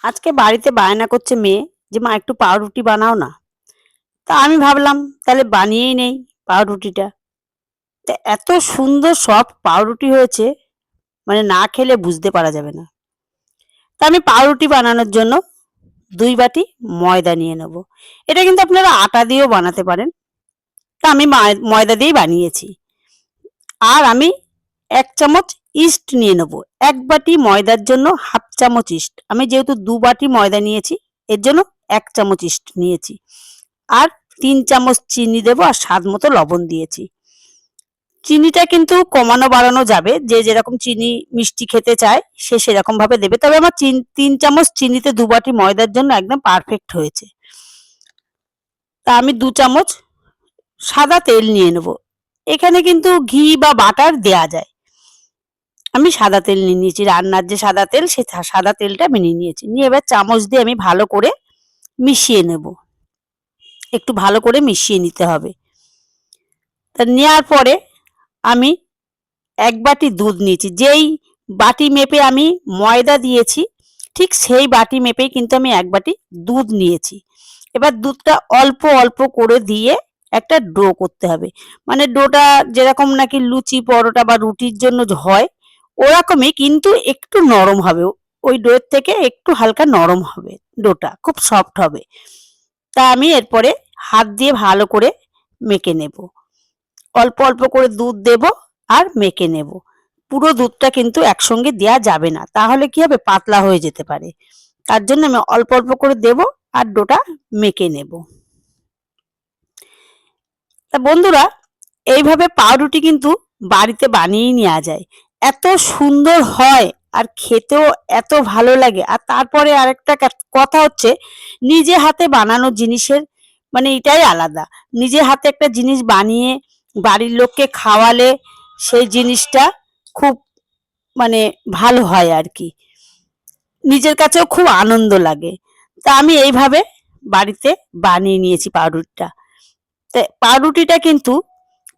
আজকে বাড়িতে বায়না করছে মেয়ে যে মা একটু পাউরুটি বানাও না। তা আমি ভাবলাম তাহলে বানিয়েই নেই পাউরুটিটা। তা এত সুন্দর সফট পাউরুটি হয়েছে, মানে না খেলে বুঝতে পারা যাবে না। তা আমি পাউরুটি বানানোর জন্য 2 বাটি ময়দা নিয়ে নেব। এটা কিন্তু আপনারা আটা দিয়েও বানাতে পারেন। তা আমি ময়দা দিয়েই বানিয়েছি। আর আমি 1 চামচ ইস্ট নিয়ে নেব। 1 বাটি ময়দার জন্য হাফ চামচ ইস্ট। আমি যেহেতু 2 বাটি ময়দা নিয়েছি, এর জন্য 1 চামচ ইস্ট নিয়েছি। আর 3 চামচ চিনি দেব আর স্বাদ মতো লবণ দিয়েছি। চিনিটা কিন্তু কমানো বাড়ানো যাবে, যে যেরকম চিনি মিষ্টি খেতে চায় সে সেরকম ভাবে দেবে। তবে আমার 3 চামচ চিনিতে 2 বাটি ময়দার জন্য একদম পারফেক্ট হয়েছে। তা আমি 2 চামচ সাদা তেল নিয়ে নেব। এখানে কিন্তু ঘি বা বাটার দেয়া যায়। আমি সাদা তেল নিয়ে নিয়েছি, রান্নার যে সাদা তেল, সেই সাদা তেলটা আমি নিয়ে নিয়েছি। নিয়ে এবার চামচ দিয়ে আমি ভালো করে মিশিয়ে নেব। একটু ভালো করে মিশিয়ে নিতে হবে। তা নেওয়ার পরে আমি 1 বাটি দুধ নিয়েছি। যেই বাটি মেপে আমি ময়দা দিয়েছি, ঠিক সেই বাটি মেপেই কিন্তু আমি 1 বাটি দুধ নিয়েছি। এবার দুধটা অল্প অল্প করে দিয়ে একটা ডো করতে হবে। মানে ডোটা যেরকম নাকি লুচি, পরোটা বা রুটির জন্য হয়, ওরকমই, কিন্তু একটু নরম হবে। ওই ডোয়ের থেকে একটু হালকা নরম হবে ডোটা, খুব সফট হবে। তা আমি এরপরে হাত দিয়ে ভালো করে মেখে নেব। অল্প অল্প করে দুধ দেব আর মেখে নেব। পুরো দুধটা কিন্তু একসঙ্গে দেয়া যাবে না, তাহলে কি হবে, পাতলা হয়ে যেতে পারে। তার জন্য আমি অল্প অল্প করে দেব আর ডোটা মেখে নেব। তা বন্ধুরা, এইভাবে পাউরুটি কিন্তু বাড়িতে বানিয়ে নেওয়া যায়। এত সুন্দর হয় আর খেতেও এত ভালো লাগে। আর তারপরে আরেকটা কথা হচ্ছে, নিজে হাতে বানানো জিনিসের মানে এটাই আলাদা। নিজে হাতে একটা জিনিস বানিয়ে বাড়ির লোককে খাওয়ালে সেই জিনিসটা খুব মানে ভালো হয় আর কি। নিজের কাছেও খুব আনন্দ লাগে। তা আমি এইভাবে বাড়িতে বানিয়ে নিয়েছি পাউরুটিটা। তা পাউরুটিটা কিন্তু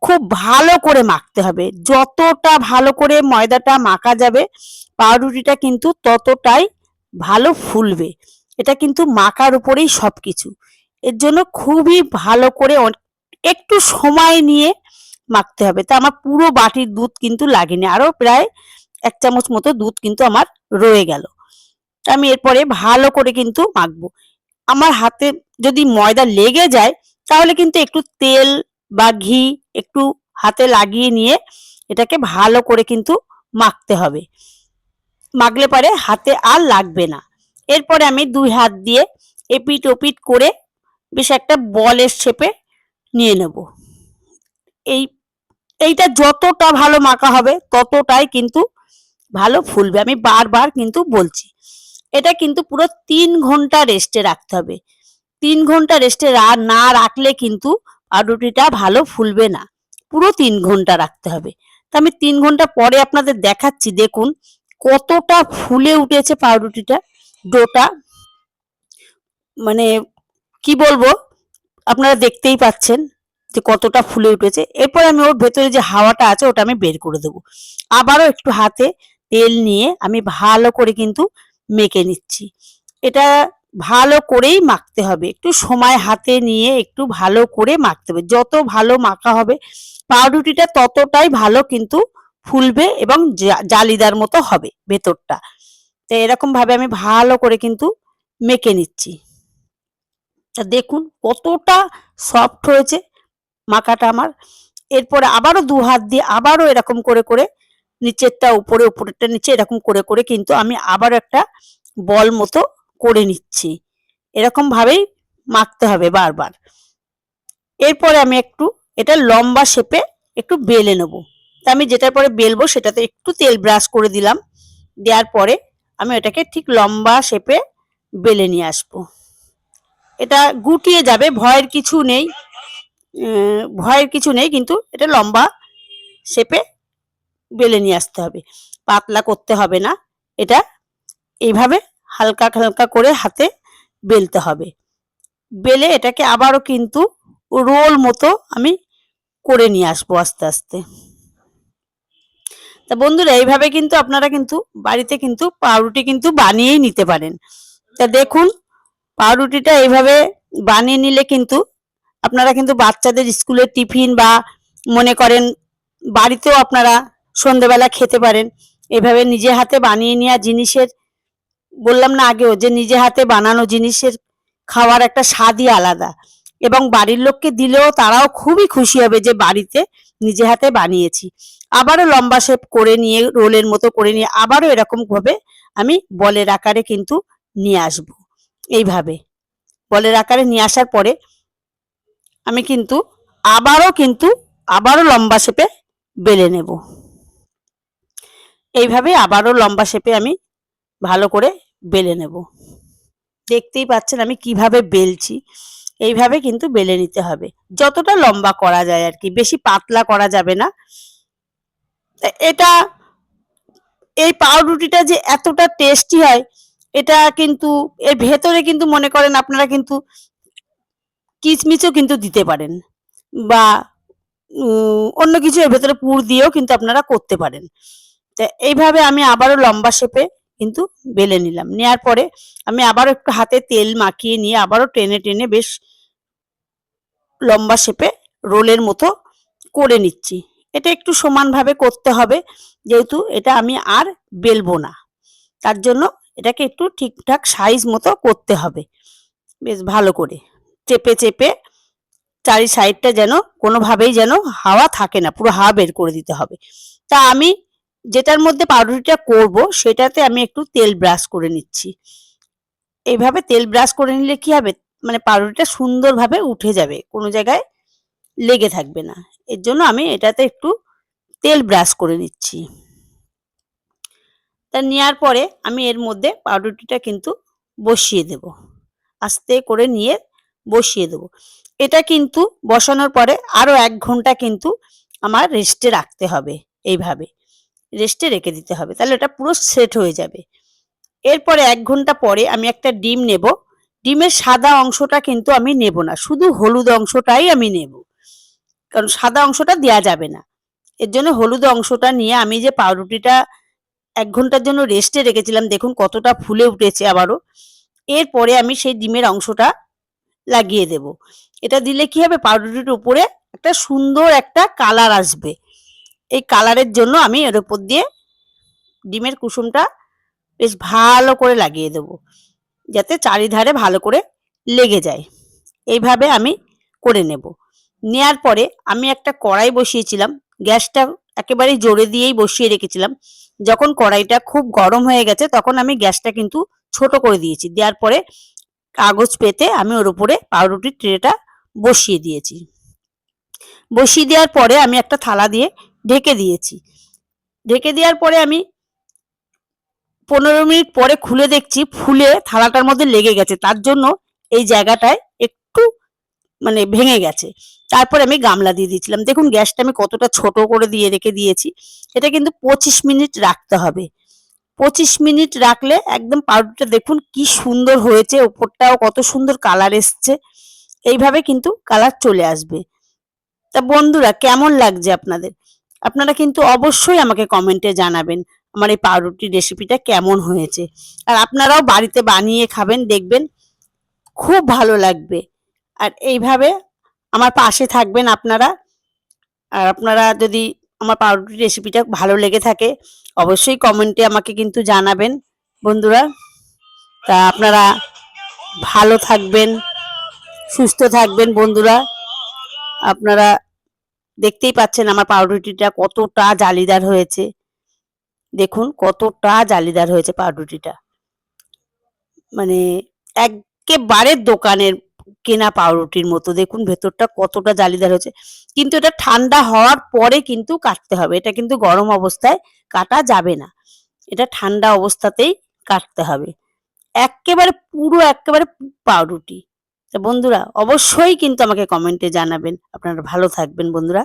খুব ভালো করে মাখতে হবে। যতটা ভালো করে ময়দাটা মাখা যাবে, পাউরুটিটা কিন্তু ততটাই ভালো ফুলবে। এটা কিন্তু মাখার উপরেই সবকিছু। এর জন্য খুবই ভালো করে একটু সময় নিয়ে মাখতে হবে। তা আমার পুরো বাটির দুধ কিন্তু লাগেনি, আরো প্রায় 1 চামচ মতো দুধ কিন্তু আমার রয়ে গেল। আমি এরপরে ভালো করে কিন্তু মাখবো। আমার হাতে যদি ময়দা লেগে যায়, তাহলে কিন্তু একটু তেল বা ঘি একটু হাতে লাগিয়ে নিয়ে এটাকে ভালো করে কিন্তু মাখতে হবে। মাখলে পরে হাতে আর লাগবে না। এরপরে আমি 2 হাত দিয়ে এপিট ওপিট করে বেশ একটা বলের শেপে নিয়ে নেব। এই এইটা যতটা ভালো মাখা হবে ততটাই কিন্তু ভালো ফুলবে। আমি বারবার কিন্তু বলছি। এটা কিন্তু পুরো 3 ঘন্টা রেস্টে রাখতে হবে। 3 ঘন্টা রেস্টে না রাখলে কিন্তু পাউরুটিটা ভালো ফুলবে না। পুরো 3 ঘন্টা রাখতে হবে। তো আমি 3 ঘন্টা পরে আপনাদের দেখাচ্ছি, দেখুন কতটা ফুলে উঠেছে পাউরুটিটা, ডোটা। মানে কি বলবো, আপনারা দেখতেই পাচ্ছেন যে কতটা ফুলে উঠেছে। এরপর আমি ওর ভেতরে যে হাওয়াটা আছে ওটা আমি বের করে দেবো। আবারও একটু হাতে তেল নিয়ে আমি ভালো করে কিন্তু মেখে নিচ্ছি। এটা ভালো করেই মাখতে হবে। একটু সময় হাতে নিয়ে একটু ভালো করে মাখতে হবে। যত ভালো মাখা হবে পাউরুটিটা ততটাই ভালো কিন্তু ফুলবে এবং জালিদার মতো হবে ভেতরটা। তো এরকম ভাবে আমি ভালো করে কিন্তু মেখে নিচ্ছি। তা দেখুন কতটা সফট হয়েছে মাখাটা আমার। এরপরে আবারও 2 হাত দিয়ে আবারও এরকম করে করে নিচেরটা উপরে, উপরেরটা নিচে, এরকম করে করে কিন্তু আমি আবার একটা বল মতো করে নিচ্ছি। এরকম ভাবেই মাখতে হবে বারবার। এরপরে আমি একটু এটা লম্বা শেপে একটু বেলে নেব। তা আমি যেটার পরে বেলবো সেটাতে একটু তেল ব্রাশ করে দিলাম। দেওয়ার পরে আমি এটাকে ঠিক লম্বা শেপে বেলে নিয়ে আসবো। এটা গুটিয়ে যাবে, ভয়ের কিছু নেই। ভয়ের কিছু নেই, কিন্তু এটা লম্বা শেপে বেলে নিয়ে আসতে হবে। পাতলা করতে হবে না। এটা এইভাবে হালকা হালকা করে হাতে বেলতে হবে। বেলে এটাকে আবারও কিন্তু রোল মতো আমি করে নিয়ে আসবো আস্তে আস্তে। তা বন্ধুরা, এইভাবে কিন্তু আপনারা কিন্তু বাড়িতে কিন্তু পাউরুটি কিন্তু বানিয়েই নিতে পারেন। তা দেখুন, পাউরুটিটা এইভাবে বানিয়ে নিলে কিন্তু আপনারা কিন্তু বাচ্চাদের স্কুলের টিফিন বা মনে করেন বাড়িতেও আপনারা সন্ধ্যেবেলা খেতে পারেন। এভাবে নিজে হাতে বানিয়ে নেওয়া জিনিসের, বললাম না আগেও যে নিজে হাতে বানানো জিনিসের খাওয়ার একটা স্বাদই আলাদা, এবং বাড়ির লোককে দিলেও তারাও খুবই খুশি হবে যে বাড়িতে নিজে হাতে বানিয়েছি। আবারও লম্বা শেপ করে নিয়ে রোলের মতো করে নিয়ে আবারও এরকম ভাবে আমি বলের আকারে কিন্তু নিয়ে আসব। এইভাবে বলের আকারে নিয়ে আসার পরে আমি কিন্তু আবারও লম্বা শেপে বেলে নেব। এইভাবে আবারও লম্বা শেপে আমি ভালো করে বেলে নেব। দেখতেই পাচ্ছেন আমি কিভাবে বেলছি। এইভাবে কিন্তু বেলে নিতে হবে, যতটা লম্বা করা যায় আর কি, বেশি পাতলা করা যাবে না। এটা, এই পাউরুটিটা যে এতটা টেস্টি হয়, এটা কিন্তু এর ভেতরে কিন্তু মনে করেন আপনারা কিন্তু কিচমিচও কিন্তু দিতে পারেন, বা অন্য কিছু এর ভেতরে পুর দিয়েও কিন্তু আপনারা করতে পারেন। তো এইভাবে আমি আবারও লম্বা শেপে কিন্তু বেলে নিলাম। নেওয়ার পরে আমি আবারও একটু হাতে তেল মাখিয়ে নিয়ে আবারও টেনে টেনে বেশ লম্বা শেপে রোলের মতো করে নিচ্ছি। এটা একটু সমানভাবে করতে হবে, যেহেতু এটা আমি আর বেলবো না, তার জন্য এটাকে একটু ঠিকঠাক সাইজ মতো করতে হবে। বেশ ভালো করে চেপে চেপে চারি সাইডটা যেন কোনোভাবেই যেন হাওয়া থাকে না, পুরো হাওয়া বের করে দিতে হবে। তা আমি যেটার মধ্যে পাউরুটিটা করব সেটাতে আমি একটু তেল ব্রাশ করে নিচ্ছি। এইভাবে তেল ব্রাশ করে নিলে কি হবে, মানে পাউরুটিটা সুন্দরভাবে উঠে যাবে, কোনো জায়গায় লেগে থাকবে না। এর জন্য আমি এটাতে একটু তেল ব্রাশ করে নিচ্ছি। তা নেওয়ার পরে আমি এর মধ্যে পাউরুটিটা কিন্তু বসিয়ে দেব, আস্তে করে নিয়ে বসিয়ে দেব। এটা কিন্তু বসানোর পরে আরো 1 ঘন্টা কিন্তু আমার রেস্টে রাখতে হবে। এইভাবে রেস্টে রেখে দিতে হবে, তাহলে এটা পুরো সেট হয়ে যাবে। এরপরে 1 ঘন্টা পরে আমি একটা ডিম নেব। ডিমের সাদা অংশটা কিন্তু আমি নেব না, শুধু হলুদ অংশটাই আমি নেব, কারণ সাদা অংশটা দেওয়া যাবে না। এর জন্য হলুদ অংশটা নিয়ে আমি যে পাউরুটিটা 1 ঘন্টার জন্য রেস্টে রেখেছিলাম, দেখুন কতটা ফুলে উঠেছে আবারও। এরপরে আমি সেই ডিমের অংশটা লাগিয়ে দেব। এটা দিলে কি হবে, পাউরুটির উপরে একটা সুন্দর একটা কালার আসবে। এই কালারের জন্য আমি এর উপর দিয়ে ডিমের কুসুমটা বেশ ভালো করে লাগিয়ে দেব, যাতে চারিধারে ভালো করে লেগে যায়। এইভাবে আমি করে নেব। নেয়ার পরে আমি একটা কড়াই বসিয়েছিলাম, গ্যাসটা একেবারেই জোরে দিয়েই বসিয়ে রেখেছিলাম। যখন কড়াইটা খুব গরম হয়ে গেছে তখন আমি গ্যাসটা কিন্তু ছোট করে দিয়েছি। দেওয়ার পরে কাগজ পেতে আমি ওর উপরে পাউরুটির ট্রেটা বসিয়ে দিয়েছি। বসিয়ে দেওয়ার পরে আমি একটা থালা দিয়ে ঢেকে দিয়েছি। ঢেকে দেওয়ার পরে আমি 15 মিনিট পরে খুলে দেখছি ফুলে থালাটার মধ্যে লেগে গেছে, তার জন্য এই জায়গাটায় একটু মানে ভেঙে গেছে। তারপরে আমি গামলা দিয়ে দিয়েছিলাম। দেখুন গ্যাসটা আমি কতটা ছোট করে দিয়ে রেখে দিয়েছি। এটা কিন্তু 25 মিনিট রাখতে হবে। 25 মিনিট রাখলে একদম পাউরুটিটা দেখুন কি সুন্দর হয়েছে, ওপরটাও কত সুন্দর কালার এসছে। এইভাবে কিন্তু কালার চলে আসবে। তা বন্ধুরা কেমন লাগছে আপনাদের? আপনারা কিন্তু অবশ্যই আমাকে কমেন্টে জানাবেন আমার এই পাউরুটির রেসিপিটা কেমন হয়েছে। আর আপনারাও বাড়িতে বানিয়ে খাবেন, দেখবেন খুব ভালো লাগবে। আর এইভাবে আমার পাশে থাকবেন আপনারা। আর আপনারা যদি আমার পাউরুটির রেসিপিটা ভালো লেগে থাকে অবশ্যই কমেন্টে আমাকে কিন্তু জানাবেন বন্ধুরা। তা আপনারা ভালো থাকবেন, সুস্থ থাকবেন বন্ধুরা। আপনারা দেখতেই পাচ্ছেন আমার পাউরুটিটা কতটা জালিদার হয়েছে। দেখুন কতটা জালিদার হয়েছে পাউরুটিটা, মানে একেবারে দোকানের কেনা পাউরুটির মতো। দেখুন ভেতরটা কতটা জালিদার হয়েছে, কিন্তু এটা ঠান্ডা হওয়ার পরে কিন্তু কাটতে হবে, এটা কিন্তু গরম অবস্থায় কাটা যাবে না, এটা ঠান্ডা অবস্থাতেই কাটতে হবে। একেবারে পুরো একেবারে পাউরুটি। তা বন্ধুরা অবশ্যই কিন্তু আমাকে কমেন্টে জানাবেন। আপনারা ভালো থাকবেন বন্ধুরা।